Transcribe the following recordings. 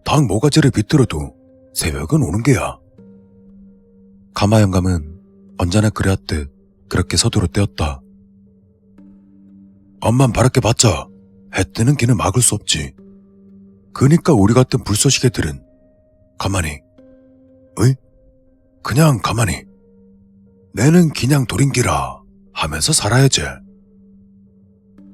닭 모가지를 비틀어도 새벽은 오는 게야. 가마 영감은 언제나 그래왔듯 그렇게 서두로 떼었다. 앞만 바랗게 봤자 해 뜨는 길은 막을 수 없지. 그니까 우리 같은 불쏘시개들은 가만히, 어이? 그냥 가만히 내는 그냥 돌인기라 하면서 살아야지.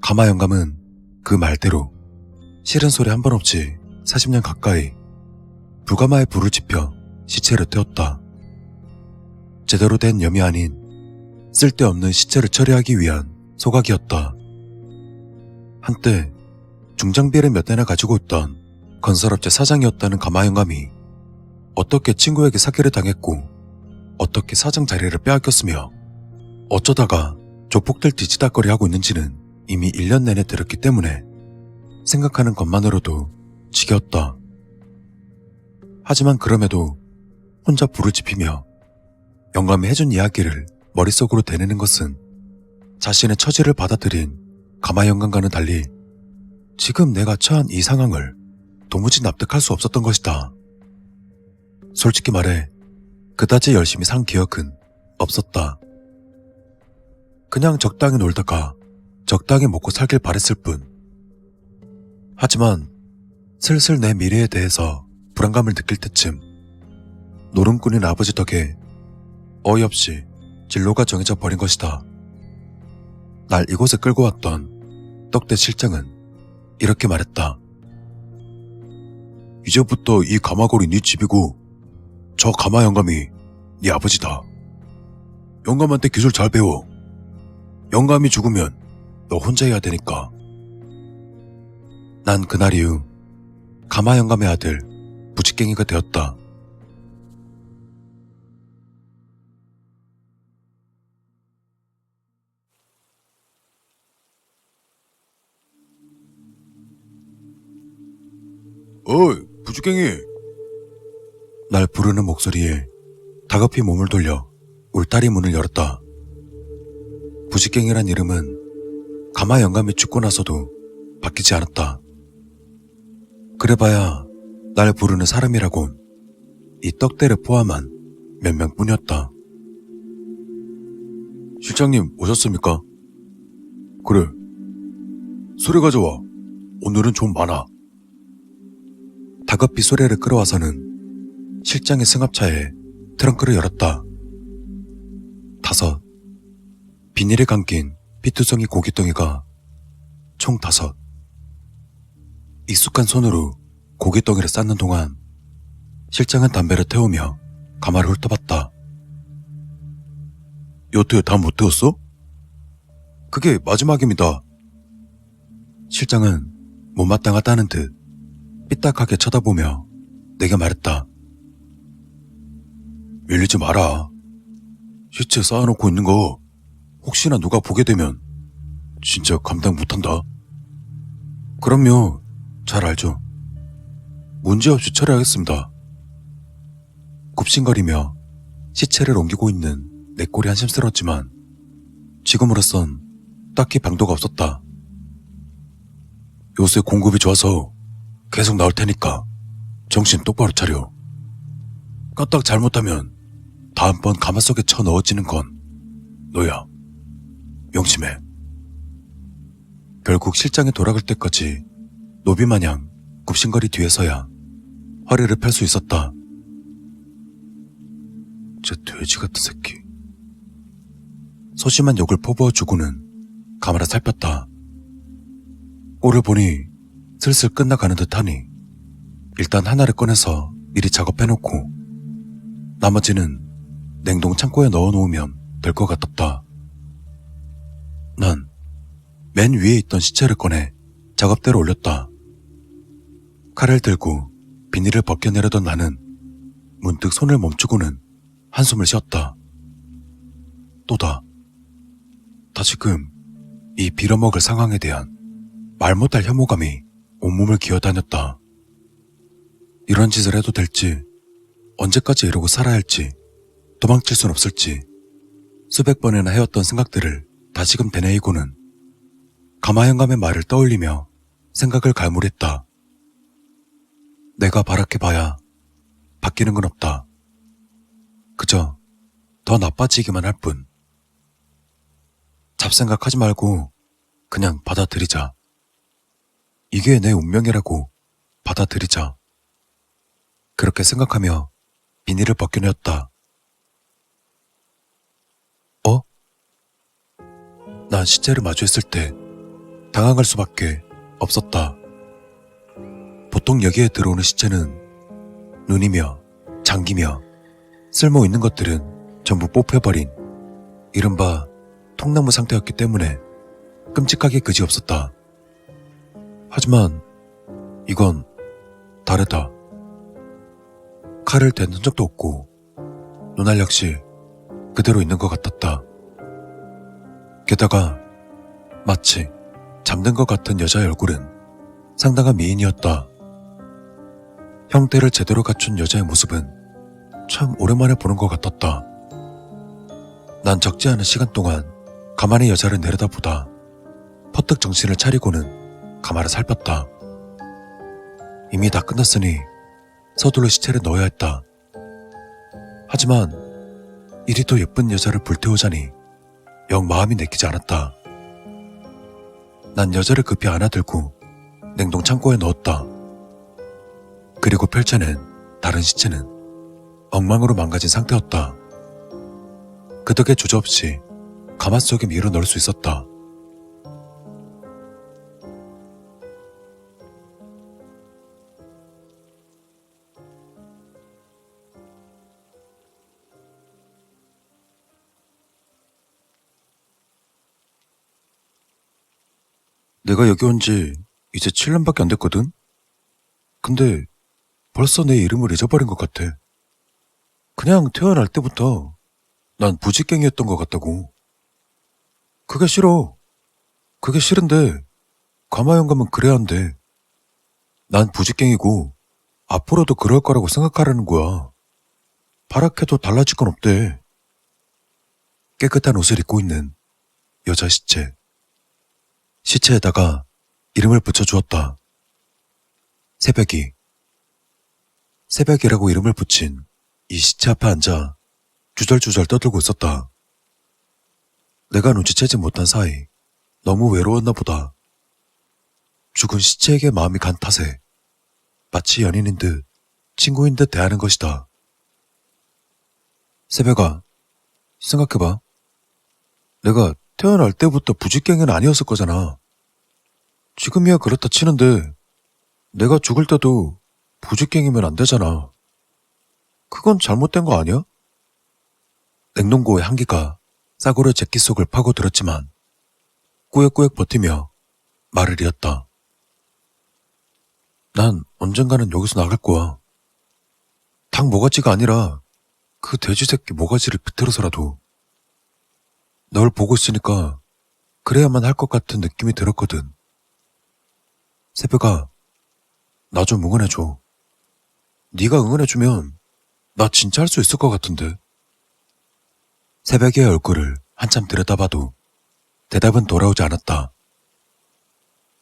가마 영감은 그 말대로 싫은 소리 한 번 없이 40년 가까이 불가마에 불을 지펴 시체를 태웠다. 제대로 된 염이 아닌 쓸데없는 시체를 처리하기 위한 소각이었다. 한때 중장비를 몇 대나 가지고 있던 건설업체 사장이었다는 가마 영감이 어떻게 친구에게 사기를 당했고 어떻게 사장 자리를 빼앗겼으며 어쩌다가 조폭들 뒤치다거리 하고 있는지는 이미 1년 내내 들었기 때문에 생각하는 것만으로도 지겹다. 하지만 그럼에도 혼자 불을 지피며 영감이 해준 이야기를 머릿속으로 되뇌는 것은 자신의 처지를 받아들인 가마 영감과는 달리 지금 내가 처한 이 상황을 도무지 납득할 수 없었던 것이다. 솔직히 말해 그다지 열심히 산 기억은 없었다. 그냥 적당히 놀다가 적당히 먹고 살길 바랬을 뿐. 하지만 슬슬 내 미래에 대해서 불안감을 느낄 때쯤 노름꾼인 아버지 덕에 어이없이 진로가 정해져 버린 것이다. 날 이곳에 끌고 왔던 떡대 실장은 이렇게 말했다. 이제부터 이 가마골이 네 집이고 저 가마 영감이 네 아버지다. 영감한테 기술 잘 배워. 영감이 죽으면 너 혼자 해야 되니까. 난 그날 이후 가마 영감의 아들 부직갱이가 되었다. 어이, 부직갱이! 날 부르는 목소리에 다급히 몸을 돌려 울타리 문을 열었다. 부직갱이란 이름은 가마 영감이 죽고 나서도 바뀌지 않았다. 그래봐야 날 부르는 사람이라곤 이 떡대를 포함한 몇 명뿐이었다. 실장님 오셨습니까? 그래. 수레 가져와. 오늘은 좀 많아. 다급히 수레를 끌어와서는 실장의 승합차에 트렁크를 열었다. 5. 비닐에 감긴 피투성이 고깃덩이가 총 5. 익숙한 손으로 고깃덩이를 쌓는 동안 실장은 담배를 태우며 가마를 훑어봤다. 여태 다 못 태웠어? 그게 마지막입니다. 실장은 못마땅하다는 듯 삐딱하게 쳐다보며 내게 말했다. 밀리지 마라. 시체 쌓아놓고 있는 거 혹시나 누가 보게 되면 진짜 감당 못한다. 그럼요. 잘 알죠. 문제없이 처리하겠습니다. 굽신거리며 시체를 옮기고 있는 내 꼴이 한심스러웠지만 지금으로선 딱히 방도가 없었다. 요새 공급이 좋아서 계속 나올 테니까 정신 똑바로 차려. 까딱 잘못하면 다음번 가마 속에 쳐 넣어지는 건 너야. 명심해. 결국 실장이 돌아갈 때까지 노비마냥 굽신거리 뒤에서야 허리를 펼 수 있었다. 저 돼지 같은 새끼. 소심한 욕을 퍼부어주고는 가마를 살폈다. 꼴을 보니 슬슬 끝나가는 듯하니 일단 하나를 꺼내서 미리 작업해놓고 나머지는 냉동 창고에 넣어놓으면 될 것 같았다. 난 맨 위에 있던 시체를 꺼내 작업대로 올렸다. 칼을 들고 비닐을 벗겨내려던 나는 문득 손을 멈추고는 한숨을 쉬었다. 또다. 다시금 이 빌어먹을 상황에 대한 말 못할 혐오감이 온몸을 기어다녔다. 이런 짓을 해도 될지, 언제까지 이러고 살아야 할지, 도망칠 순 없을지 수백 번이나 해왔던 생각들을 다시금 되뇌이고는 가마 영감의 말을 떠올리며 생각을 갈무리했다. 내가 바라해봐야 바뀌는 건 없다. 그저 더 나빠지기만 할 뿐. 잡생각하지 말고 그냥 받아들이자. 이게 내 운명이라고 받아들이자. 그렇게 생각하며 비닐을 벗겨내었다. 어? 난 시체를 마주했을 때 당황할 수밖에 없었다. 보통 여기에 들어오는 시체는 눈이며 장기며 쓸모 있는 것들은 전부 뽑혀버린 이른바 통나무 상태였기 때문에 끔찍하게 그지없었다. 하지만 이건 다르다. 칼을 댄 흔적도 없고 눈알 역시 그대로 있는 것 같았다. 게다가 마치 잠든 것 같은 여자의 얼굴은 상당한 미인이었다. 형태를 제대로 갖춘 여자의 모습은 참 오랜만에 보는 것 같았다. 난 적지 않은 시간 동안 가만히 여자를 내려다보다 퍼뜩 정신을 차리고는 가마를 살폈다. 이미 다 끝났으니 서둘러 시체를 넣어야 했다. 하지만 이리도 예쁜 여자를 불태우자니 영 마음이 내키지 않았다. 난 여자를 급히 안아들고 냉동 창고에 넣었다. 그리고 펼쳐낸 다른 시체는 엉망으로 망가진 상태였다. 그 덕에 주저없이 가마 속에 밀어 넣을 수 있었다. 내가 여기 온 지 이제 7년밖에 안 됐거든? 근데 벌써 내 이름을 잊어버린 것 같아. 그냥 태어날 때부터 난 부직갱이였던 것 같다고. 그게 싫어. 그게 싫은데 가마 영감은 그래야 한대. 난 부직갱이고 앞으로도 그럴 거라고 생각하라는 거야. 바라해도 달라질 건 없대. 깨끗한 옷을 입고 있는 여자 시체. 시체에다가 이름을 붙여주었다. 새벽이. 새벽이라고 이름을 붙인 이 시체 앞에 앉아 주절주절 떠들고 있었다. 내가 눈치채지 못한 사이 너무 외로웠나 보다. 죽은 시체에게 마음이 간 탓에 마치 연인인 듯 친구인 듯 대하는 것이다. 새벽아, 생각해봐. 내가 태어날 때부터 부직갱이는 아니었을 거잖아. 지금이야 그렇다 치는데 내가 죽을 때도 부직갱이면 안 되잖아. 그건 잘못된 거 아니야? 냉동고의 한기가 싸구려 제끼 속을 파고들었지만 꾸역꾸역 버티며 말을 이었다. 난 언젠가는 여기서 나갈 거야. 닭 모가지가 아니라 그 돼지 새끼 모가지를 비틀어서라도. 널 보고 있으니까 그래야만 할 것 같은 느낌이 들었거든. 새벽아, 나 좀 응원해줘. 네가 응원해주면 나 진짜 할 수 있을 것 같은데. 새벽의 얼굴을 한참 들여다봐도 대답은 돌아오지 않았다.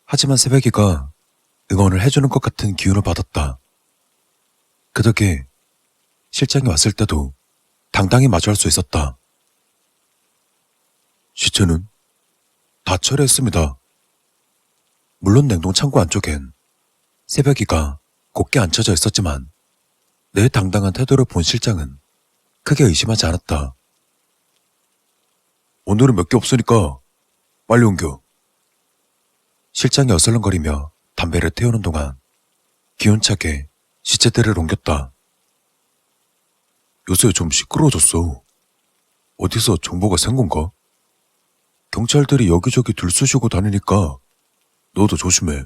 하지만 새벽이가 응원을 해주는 것 같은 기운을 받았다. 그 덕에 실장이 왔을 때도 당당히 마주할 수 있었다. 시체는 다 처리했습니다. 물론 냉동 창고 안쪽엔 새벽이가 곧게 앉혀져 있었지만 내 당당한 태도를 본 실장은 크게 의심하지 않았다. 오늘은 몇 개 없으니까 빨리 옮겨. 실장이 어슬렁거리며 담배를 태우는 동안 기운차게 시체들을 옮겼다. 요새 좀 시끄러워졌어. 어디서 정보가 샌 건가? 경찰들이 여기저기 들쑤시고 다니니까 너도 조심해.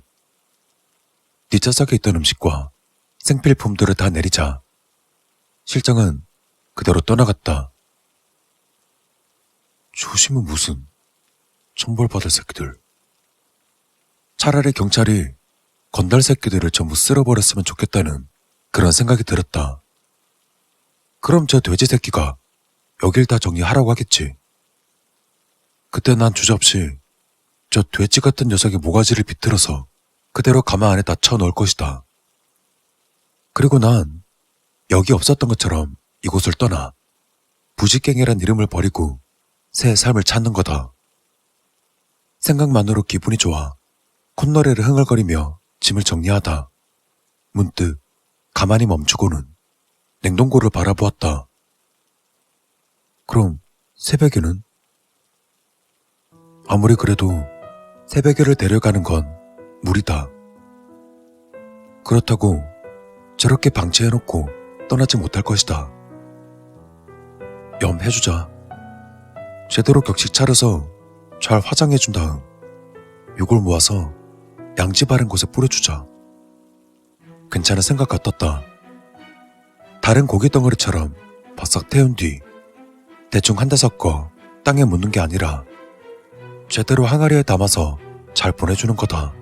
뒷좌석에 있던 음식과 생필품들을 다 내리자 실장은 그대로 떠나갔다. 조심은 무슨, 천벌받을 새끼들. 차라리 경찰이 건달 새끼들을 전부 쓸어버렸으면 좋겠다는 그런 생각이 들었다. 그럼 저 돼지 새끼가 여길 다 정리하라고 하겠지. 그때 난 주저없이 저 돼지 같은 녀석의 모가지를 비틀어서 그대로 가마 안에다 쳐넣을 것이다. 그리고 난 여기 없었던 것처럼 이곳을 떠나 부지깽이란 이름을 버리고 새 삶을 찾는 거다. 생각만으로 기분이 좋아 콧노래를 흥얼거리며 짐을 정리하다 문득 가만히 멈추고는 냉동고를 바라보았다. 그럼 새벽에는? 아무리 그래도 새벽에를 데려가는 건 무리다. 그렇다고 저렇게 방치해놓고 떠나지 못할 것이다. 염해주자. 제대로 격식 차려서 잘 화장해준 다음 이걸 모아서 양지 바른 곳에 뿌려주자. 괜찮은 생각 같았다. 다른 고기 덩어리처럼 바싹 태운 뒤 대충 한 대 섞어 땅에 묻는 게 아니라 제대로 항아리에 담아서 잘 보내주는 거다.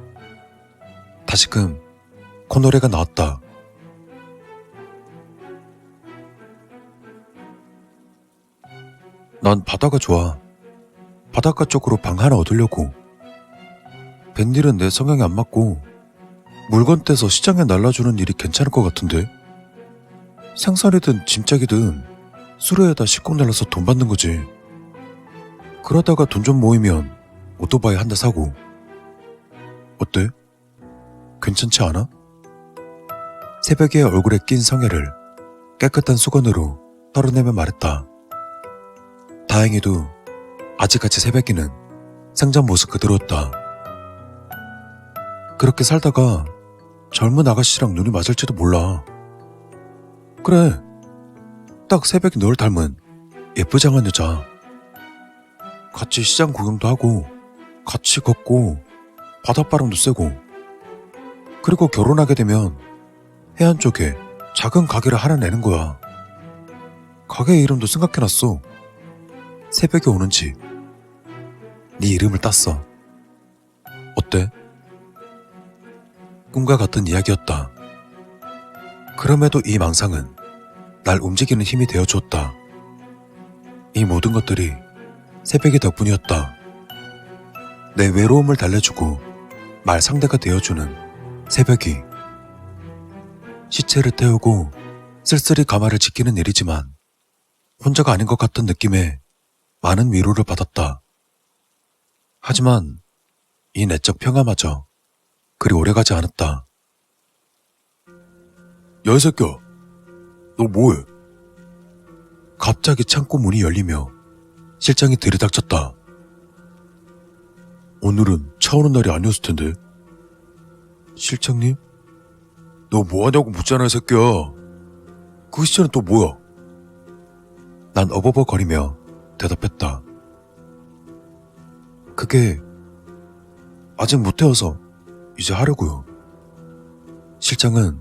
다시금 콧노래가 나왔다. 난 바다가 좋아. 바닷가 쪽으로 방 하나 얻으려고. 뱃일은 내 성향에 안 맞고 물건 떼서 시장에 날라주는 일이 괜찮을 것 같은데. 생선이든 짐짝이든 수레에다 싣고 날라서 돈 받는 거지. 그러다가 돈 좀 모이면 오토바이 한 대 사고. 어때? 괜찮지 않아? 새벽에 얼굴에 낀 성애를 깨끗한 수건으로 털어내며 말했다. 다행히도 아직까지 새벽이는 생전 모습 그대로였다. 그렇게 살다가 젊은 아가씨랑 눈이 맞을지도 몰라. 그래, 딱 새벽이 널 닮은 예쁘장한 여자. 같이 시장 구경도 하고 같이 걷고 바닷바람도 쐬고, 그리고 결혼하게 되면 해안 쪽에 작은 가게를 하나 내는 거야. 가게 이름도 생각해놨어. 새벽에 오는 집. 네 이름을 땄어. 어때? 꿈과 같은 이야기였다. 그럼에도 이 망상은 날 움직이는 힘이 되어주었다. 이 모든 것들이 새벽이 덕분이었다. 내 외로움을 달래주고 말 상대가 되어주는 새벽이. 시체를 태우고 쓸쓸히 가마를 지키는 일이지만 혼자가 아닌 것 같은 느낌에 많은 위로를 받았다. 하지만 이 내적 평화마저 그리 오래가지 않았다. 야, 이 새끼야, 너 뭐해? 갑자기 창고 문이 열리며 실장이 들이닥쳤다. 오늘은 차 오는 날이 아니었을 텐데. 실장님? 너 뭐하냐고 묻잖아, 이 새끼야. 그 시체는 또 뭐야? 난 어버버거리며 대답했다. 그게 아직 못 태워서 이제 하려고요. 실장은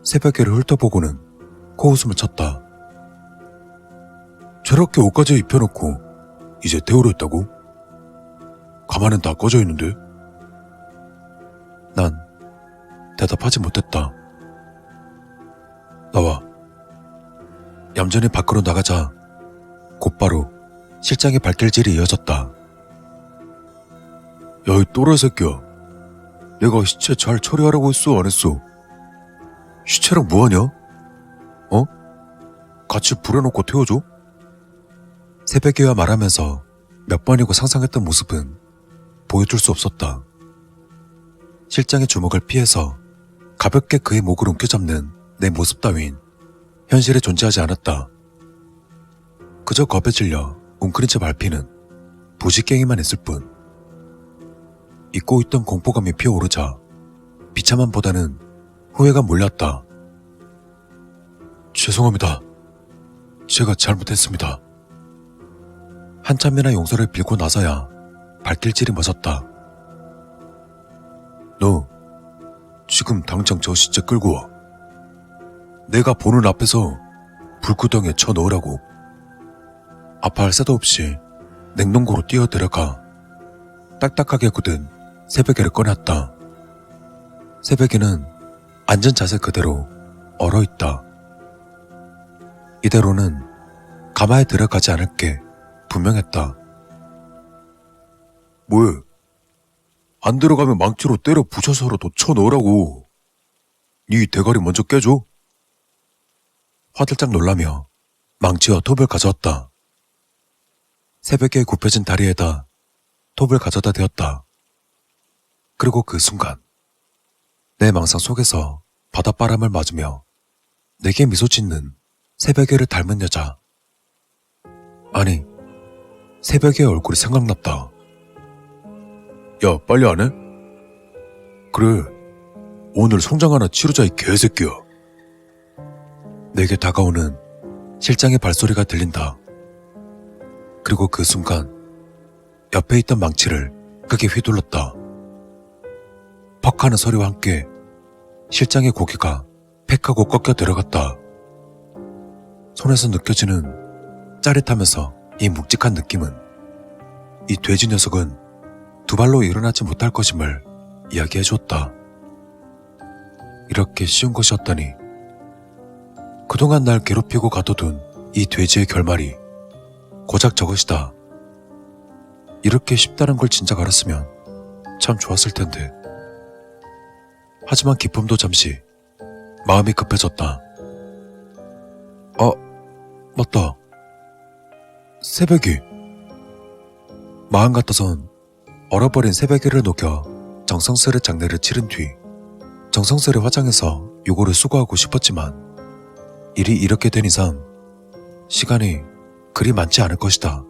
새벽에를 훑어보고는 코웃음을 쳤다. 저렇게 옷까지 입혀놓고 이제 태우려 했다고? 가만은 다 꺼져 있는데? 난 대답하지 못했다. 나와. 얌전히 밖으로 나가자 곧바로 실장의 발길질이 이어졌다. 야, 이 또라이 새끼야. 내가 시체 잘 처리하라고 했어, 안 했어? 시체랑 뭐하냐? 어? 같이 불어놓고 태워줘? 새벽에와 말하면서 몇 번이고 상상했던 모습은 보여줄 수 없었다. 실장의 주먹을 피해서 가볍게 그의 목을 움켜잡는 내 모습 따윈 현실에 존재하지 않았다. 그저 겁에 질려 웅크린 채 밟히는 부지깽이만 있을 뿐. 잊고 있던 공포감이 피어오르자 비참함보다는 후회가 몰렸다. 죄송합니다. 제가 잘못했습니다. 한참이나 용서를 빌고 나서야 발길질이 멎었다. 너 지금 당장 저 시체 끌고 와. 내가 보는 앞에서 불구덩이에 쳐넣으라고. 아파할 새도 없이 냉동고로 뛰어들어가 딱딱하게 굳은 새베개를 꺼냈다. 새베개는 앉은 자세 그대로 얼어있다. 이대로는 가마에 들어가지 않을 게 분명했다. 뭐해? 안 들어가면 망치로 때려 부셔서라도 쳐넣으라고. 네 대가리 먼저 깨줘. 화들짝 놀라며 망치와 톱을 가져왔다. 새벽에 굽혀진 다리에다 톱을 가져다 대었다. 그리고 그 순간 내 망상 속에서 바닷바람을 맞으며 내게 미소 짓는 새벽에를 닮은 여자. 아니, 새벽의 얼굴이 생각났다. 야, 빨리 안 해? 그래, 오늘 성장 하나 치르자 이 개새끼야. 내게 다가오는 실장의 발소리가 들린다. 그리고 그 순간 옆에 있던 망치를 크게 휘둘렀다. 퍽 하는 소리와 함께 실장의 고개가 팩 하고 꺾여 들어갔다. 손에서 느껴지는 짜릿하면서 이 묵직한 느낌은 이 돼지 녀석은 두 발로 일어나지 못할 것임을 이야기해 주었다. 이렇게 쉬운 것이었다니. 그동안 날 괴롭히고 가둬둔 이 돼지의 결말이 고작 저것이다. 이렇게 쉽다는 걸 진작 알았으면 참 좋았을 텐데. 하지만 기쁨도 잠시 마음이 급해졌다. 맞다. 새벽이. 마음 같아선 얼어버린 새벽이를 녹여 정성스레 장례를 치른 뒤 정성스레 화장해서 요거를 수거하고 싶었지만 일이 이렇게 된 이상 시간이 그리 많지 않을 것이다.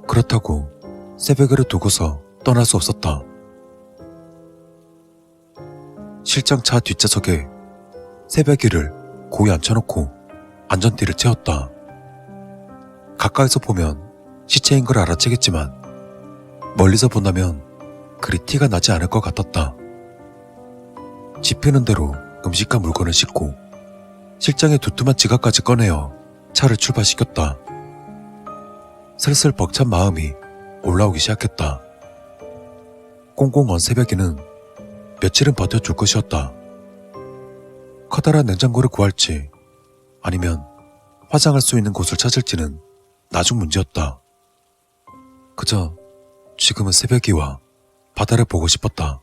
그렇다고 새벽이를 두고서 떠날 수 없었다. 실장 차 뒷좌석에 새벽이를 고이 앉혀놓고 안전띠를 채웠다. 가까이서 보면 시체인 걸 알아채겠지만 멀리서 본다면 그리 티가 나지 않을 것 같았다. 집히는 대로 음식과 물건을 싣고 실장의 두툼한 지갑까지 꺼내어 차를 출발시켰다. 슬슬 벅찬 마음이 올라오기 시작했다. 꽁꽁 언 새벽에는 며칠은 버텨줄 것이었다. 커다란 냉장고를 구할지 아니면 화장할 수 있는 곳을 찾을지는 나중 문제였다. 그저 지금은 새벽이와 바다를 보고 싶었다.